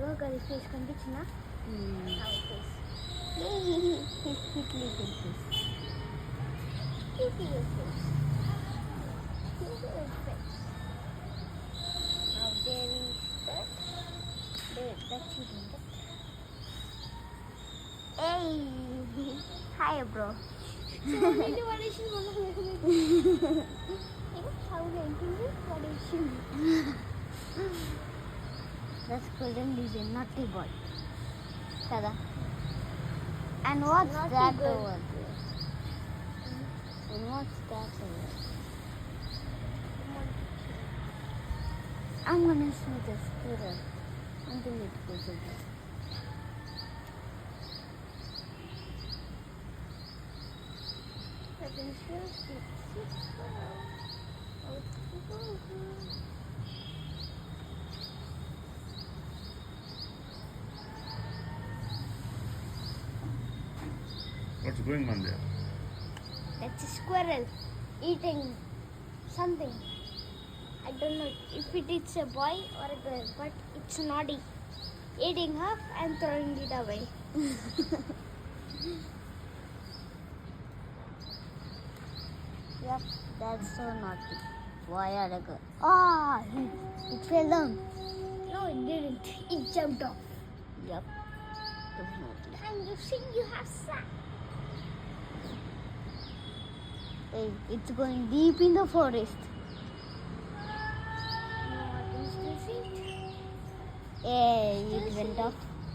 ఇగో గది ఫేస్ కనిపించిందా? Hi, bro. That's golden is a naughty boy. Tada. And what's naughty that girl over there? And what's that over there? I'm gonna see the squirrel until it goes away. I can still see the squirrel. What's going on there? That's a squirrel eating something. I don't know if it's a boy or a girl, but it's naughty. Eating half and throwing it away. Yep, that's so naughty. Boy or a girl. Ah, it fell down. No, it didn't. It jumped off. Yep, definitely. And you see, you have sack. Hey, it's going deep in the forest. No, I can still see it. Hey, it went off.